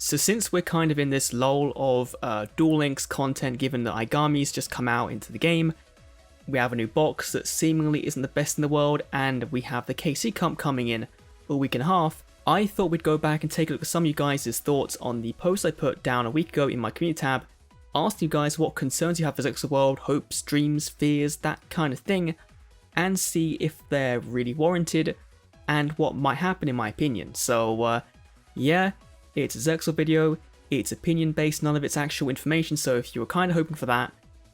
So since we're kind of in this lull of Duel Links content, given that Aigami's just come out into the game, we have a new box that seemingly isn't the best in the world, and we have the KC Comp coming in a week and a half, I thought we'd go back and take a look at some of you guys' thoughts on the post I put down a week ago in my community tab, asking you guys what concerns you have for ZEXAL World, hopes, dreams, fears, that kind of thing, and see if they're really warranted, and what might happen in my opinion. So yeah, it's a ZEXAL video, it's opinion based, none of it's actual information, so if you were kind of hoping for that,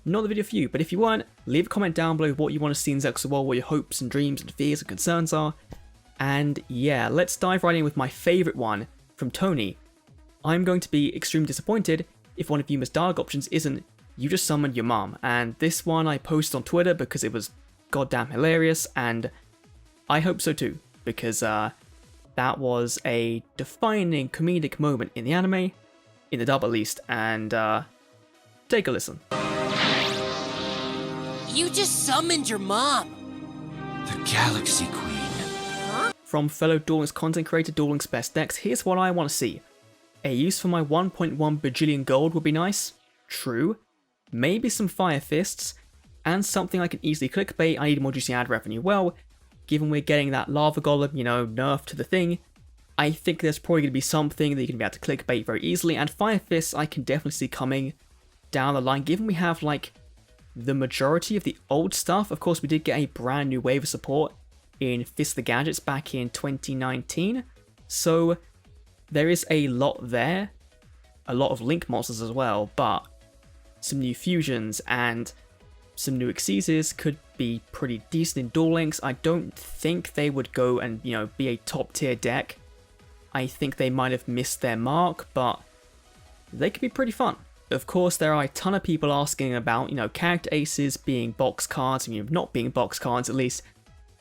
not the video for you. But if you weren't, leave a comment down below what you want to see in ZEXAL World, what your hopes and dreams and fears and concerns are. And yeah, let's dive right in with my favourite one from Tony. I'm going to be extremely disappointed if one of Yuma's dialogue options isn't "you just summoned your mom," and this one I posted on Twitter because it was goddamn hilarious, and I hope so too, because that was a defining comedic moment in the anime, in the dub at least, and take a listen. You just summoned your mom! The Galaxy Queen. From fellow Duel Links content creator Duel Links Best Decks, here's what I want to see. A use for my 1.1 bajillion gold would be nice. True. Maybe some fire fists, and something I can easily clickbait. I need more juicy ad revenue. Well, given we're getting that lava golem, nerf to the thing, I think there's probably going to be something that you're going to be able to clickbait very easily, and fire fists I can definitely see coming down the line, given we have like the majority of the old stuff. Of course, we did get a brand new wave of support in Fist of the Gadgets back in 2019, so there is a lot there, a lot of link monsters as well, but some new fusions and some new exceeds could be pretty decent in Duel Links. I don't think they would go and, be a top tier deck. I think they might have missed their mark, but they could be pretty fun. Of course, there are a ton of people asking about, character aces being box cards, not being box cards at least,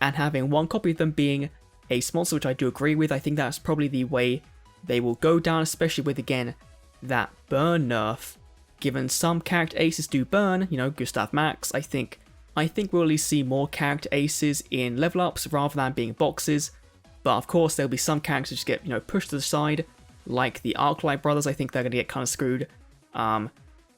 and having one copy of them being a sponsor, which I do agree with. I think that's probably the way they will go down, especially with, again, that burn nerf. Given some character aces do burn, Gustav Max, I think we'll at least see more character aces in level ups rather than being boxes. But of course, there'll be some characters that just get, pushed to the side, like the Archetypes brothers. I think they're going to get kind of screwed. But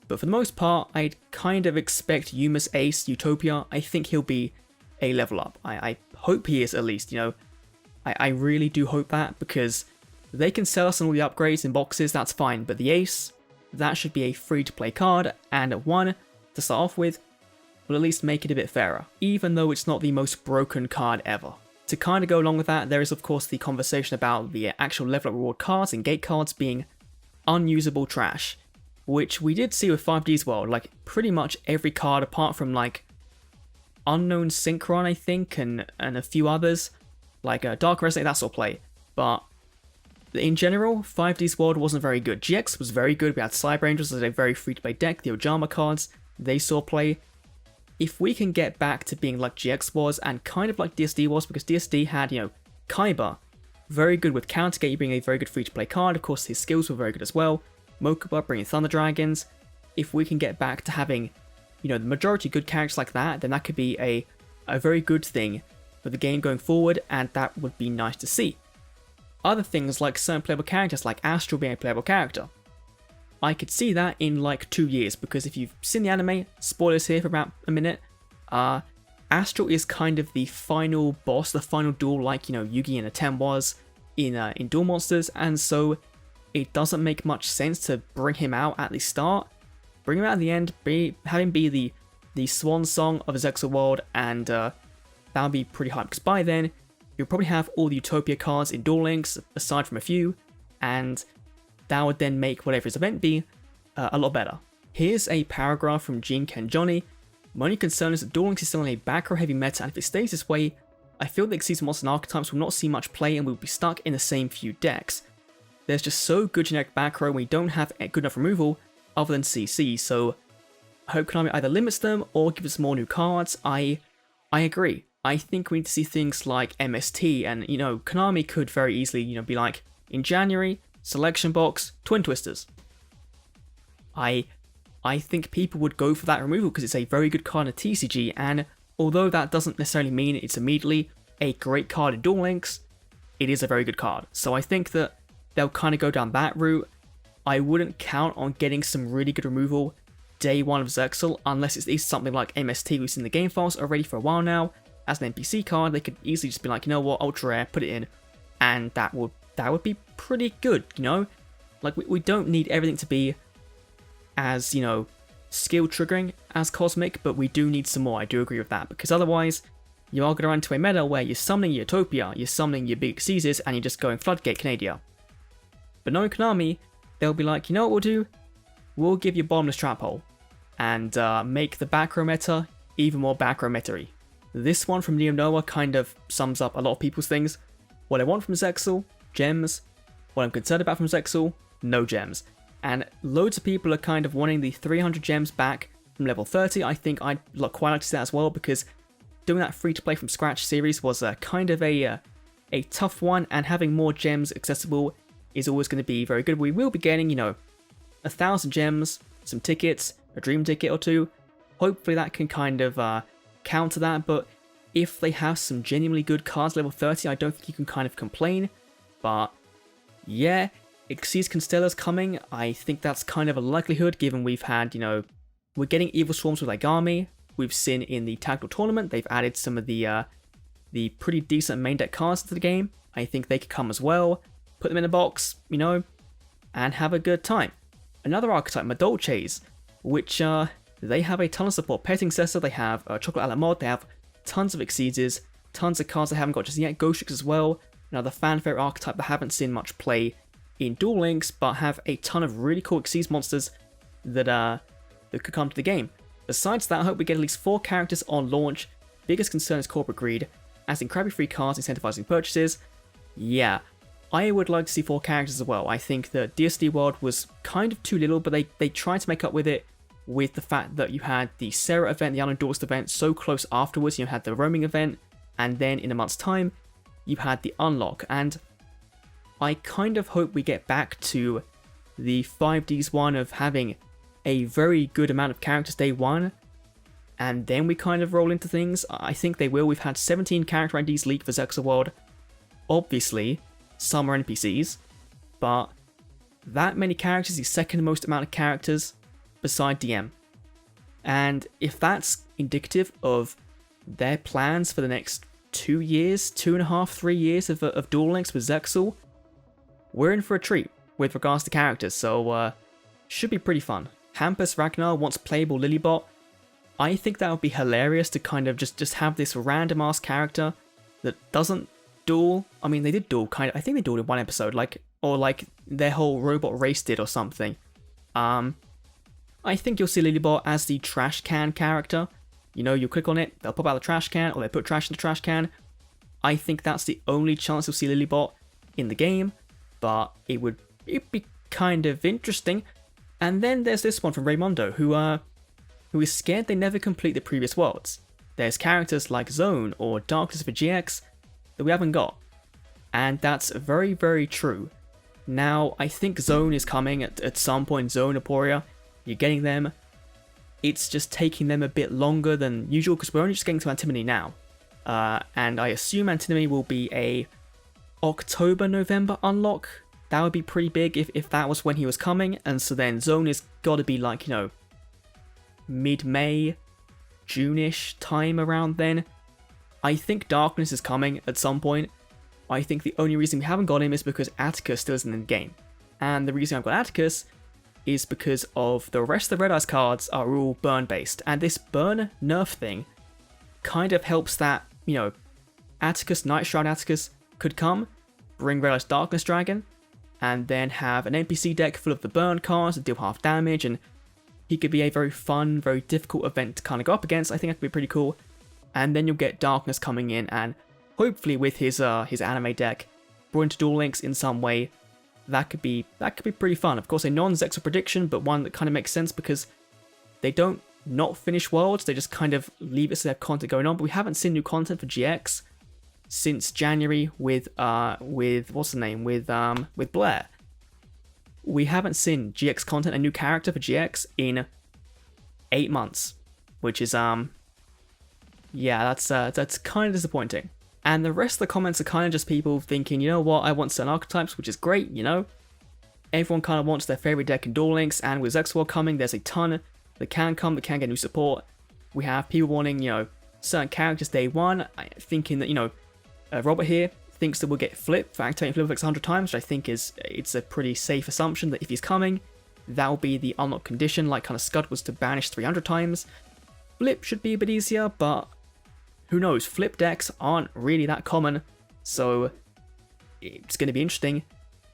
for the most part, I'd kind of expect Yuma's ace, Utopia. I think he'll be a level up. I hope he is at least, I really do hope that, because they can sell us on all the upgrades in boxes, that's fine, but the ace, that should be a free-to-play card, and one, to start off with, will at least make it a bit fairer, even though it's not the most broken card ever. To kind of go along with that, there is of course the conversation about the actual level up reward cards and gate cards being unusable trash, which we did see with 5D's World. Like, pretty much every card apart from like Unknown Synchron, I think, and a few others, like Dark Resonate, that sort of play, but in general, 5D's World wasn't very good. GX was very good. We had Cyber Angels as a very free-to-play deck. The Ojama cards, they saw play. If we can get back to being like GX was, and kind of like DSD was, because DSD had, Kaiba, very good with Countergate being a very good free-to-play card. Of course, his skills were very good as well. Mokuba bringing Thunder Dragons. If we can get back to having, the majority good characters like that, then that could be a very good thing for the game going forward, and that would be nice to see. Other things like certain playable characters, like Astral being a playable character, I could see that in like 2 years, because if you've seen the anime, spoilers here for about a minute, Astral is kind of the final boss, the final duel, like, Yugi and Atem was in Duel Monsters, and so it doesn't make much sense to bring him out at the start, bring him out at the end, have him be the swan song of ZEXAL World, and that would be pretty hype, because by then, you'll probably have all the Utopia cards in Duel Links, aside from a few, and that would then make whatever his event be a lot better. Here's a paragraph from Gene Ken Johnny. My only concern is that Duel Links is still in a back row heavy meta, and if it stays this way, I feel that Season Monsters and Archetypes will not see much play and we'll be stuck in the same few decks. There's just so good generic back row and we don't have good enough removal other than CC, so I hope Konami either limits them or gives us more new cards. I agree. I think we need to see things like MST, and Konami could very easily, be like, in January, Selection Box, Twin Twisters. I think people would go for that removal because it's a very good card in a TCG, and although that doesn't necessarily mean it's immediately a great card in Duel Links, it is a very good card. So I think that they'll kind of go down that route. I wouldn't count on getting some really good removal day one of ZEXAL unless it is something like MST we've seen the game files already for a while now. As an NPC card, they could easily just be like, you know what, ultra rare, put it in, and that would be pretty good, you know? Like, we don't need everything to be as, you know, skill triggering as Cosmic, but we do need some more, I do agree with that, because otherwise, you are going to run into a meta where you're summoning your Utopia, you're summoning your big Caesars, and you're just going Floodgate Canadia. But knowing Konami, they'll be like, you know what we'll do? We'll give you Bottomless Trap Hole, and make the back row meta even more back row meta-y. This one from Neo Noah kind of sums up a lot of people's things. What I want from ZEXAL, gems. What I'm concerned about from ZEXAL, no gems. And loads of people are kind of wanting the 300 gems back from level 30. I think I'd quite like to see that as well, because doing that free-to-play from scratch series was kind of a tough one, and having more gems accessible is always going to be very good. We will be getting, you know, 1,000 gems, some tickets, a dream ticket or two. Hopefully that can kind of counter that, but if they have some genuinely good cards level 30, I don't think you can kind of complain. But yeah, Xyz Constella's coming. I think that's kind of a likelihood, given we've had, you know, we're getting Evil Swarms with Agami. We've seen in the Tactical Tournament, they've added some of the pretty decent main deck cards to the game. I think they could come as well. Put them in a box, you know, and have a good time. Another archetype, Madolches, which they have a ton of support. Petting Cessor, they have Chocolate a la Mod, they have tons of Xyzes, tons of cards they haven't got just yet. Ghostrix as well, another fanfare archetype that haven't seen much play in Duel Links, but have a ton of really cool Xyz monsters that could come to the game. Besides that, I hope we get at least 4 characters on launch. Biggest concern is corporate greed, as in crappy free cards incentivizing purchases. Yeah, I would like to see 4 characters as well. I think that DSD World was kind of too little, but they tried to make up with it with the fact that you had the Sarah event, the unendorsed event, so close afterwards. You had the roaming event, and then in a month's time, you had the unlock. And I kind of hope we get back to the 5Ds one of having a very good amount of characters day one, and then we kind of roll into things. I think they will. We've had 17 character IDs leaked for ZEXAL World. Obviously, some are NPCs, but that many characters is the second most amount of characters beside DM. And if that's indicative of their plans for the next 2 years, 2.5, 3 years of Duel Links with ZEXAL, we're in for a treat with regards to characters, so should be pretty fun. Hampus Ragnar wants playable Lilybot. I think that would be hilarious to kind of just have this random ass character that doesn't duel. I mean, they did duel kind of. I think they dueled in one episode, or their whole robot race did or something. I think you'll see Lilybot as the trash can character. You know, you click on it, they'll pop out the trash can, or they put trash in the trash can. I think that's the only chance you'll see Lilybot in the game, but it'd be kind of interesting. And then there's this one from Raymondo, who is scared they never complete the previous worlds. There's characters like Zone or Darkness for GX that we haven't got. And that's very, very true. Now, I think Zone is coming at some point, Zone, Aporia. You're getting them. It's just taking them a bit longer than usual, because we're only just getting to Antimony now. And I assume Antimony will be a October-November unlock. That would be pretty big if that was when he was coming, and so then Zone has got to be like, you know, mid-May, June-ish time around then. I think Darkness is coming at some point. I think the only reason we haven't got him is because Atticus still isn't in the game. And the reason I've got Atticus is because of the rest of the Red Eyes cards are all burn-based, and this burn nerf thing kind of helps that, you know, Atticus, Night Shroud Atticus could come, bring Red Eyes Darkness Dragon, and then have an NPC deck full of the burn cards that deal half damage, and he could be a very fun, very difficult event to kind of go up against. I think that could be pretty cool. And then you'll get Darkness coming in, and hopefully with his anime deck brought into Duel Links in some way, that could be pretty fun. Of course, a non-ZEXAL prediction, but one that kind of makes sense because they don't not finish worlds, they just kind of leave it so they have content going on. But we haven't seen new content for GX since January with what's the name, with Blair. We haven't seen GX content, a new character for GX in 8 months, which is yeah, that's kind of disappointing. And the rest of the comments are kind of just people thinking, you know what, I want certain archetypes, which is great, you know. everyone kind of wants their favorite deck in Duel Links, and with ZEXAL World coming, there's a ton that can come, that can get new support. We have people wanting, certain characters day one, thinking that, Robert here thinks that we'll get Flip for activating Flip effects 100 times, which I think it's a pretty safe assumption that if he's coming, that will be the unlock condition, like kind of Scud was to banish 300 times. Flip should be a bit easier, but who knows, Flip decks aren't really that common, so it's going to be interesting.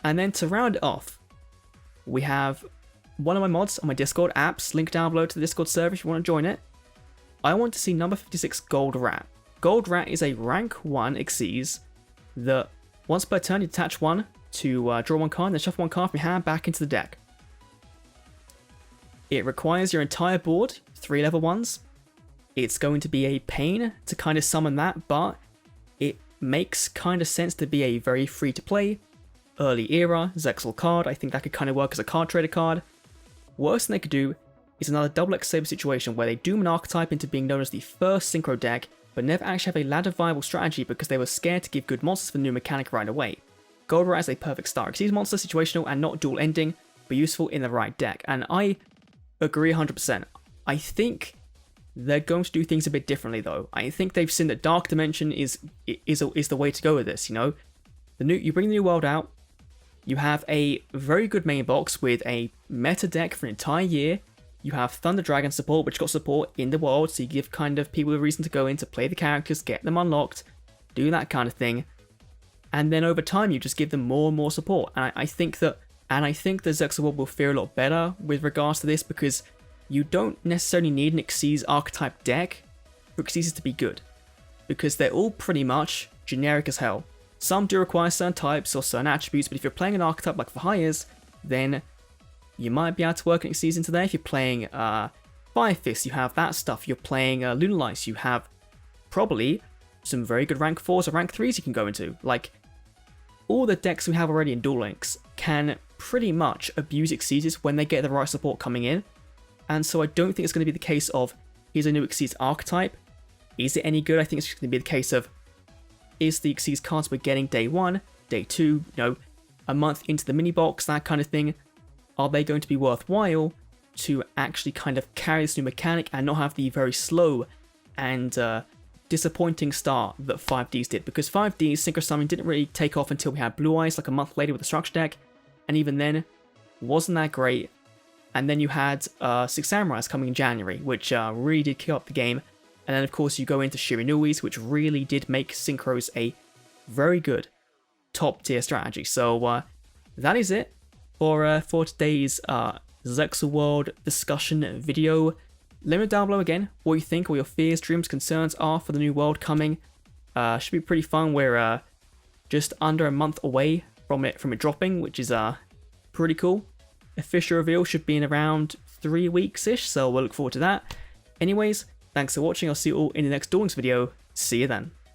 And then to round it off, we have one of my mods on my Discord, Apps, link down below to the Discord server if you want to join it. I want to see number 56 Gold Rat. Gold Rat is a rank 1 Xyz that once per turn you attach one to draw one card and then shuffle one card from your hand back into the deck. It requires your entire board, 3 level 1s. It's going to be a pain to kind of summon that, but it makes kind of sense to be a very free to play, early era ZEXAL card. I think that could kind of work as a card trader card. Worst thing they could do is another double X Saber situation where they doom an archetype into being known as the first synchro deck, but never actually have a ladder viable strategy because they were scared to give good monsters for the new mechanic right away. Gold Rat is a perfect Star Xyz monster, situational and not dual ending, but useful in the right deck. And I agree 100%. I think they're going to do things a bit differently though. I think they've seen that Dark Dimension is the way to go with this, you bring the new world out, you have a very good main box with a meta deck for an entire year. You have Thunder Dragon support, which got support in the world, so you give kind of people a reason to go in to play the characters, get them unlocked, do that kind of thing. And then over time, you just give them more and more support. And I think the ZEXAL World will fare a lot better with regards to this, because you don't necessarily need an Xyz archetype deck for Xyzes to be good, because they're all pretty much generic as hell. Some do require certain types or certain attributes, but if you're playing an archetype like Fahayas, then you might be able to work an Xyz into there. If you're playing Fire Fist, you have that stuff. You're playing Lunalice, you have probably some very good rank 4s or rank 3s you can go into. Like, all the decks we have already in Duel Links can pretty much abuse Xyzes when they get the right support coming in. And so I don't think it's going to be the case of, here's a new Xyz archetype. Is it any good? I think it's just going to be the case of, is the Xyz cards we're getting day 1, day 2, a month into the mini box, that kind of thing, are they going to be worthwhile to actually kind of carry this new mechanic and not have the very slow and disappointing start that 5Ds did? Because 5Ds Synchro Summon didn't really take off until we had Blue Eyes like a month later with the structure deck, and even then, wasn't that great. And then you had 6 Samurais coming in January, which really did kick up the game. And then of course you go into Shirinuis, which really did make Synchros a very good top tier strategy. So that is it for today's ZEXAL World discussion video. Let me know down below again what you think, what your fears, dreams, concerns are for the new world coming. Should be pretty fun. We're just under a month away from it dropping, which is pretty cool. Official reveal should be in around 3 weeks-ish, so we'll look forward to that. Anyways, thanks for watching. I'll see you all in the next Duel Links video. See you then.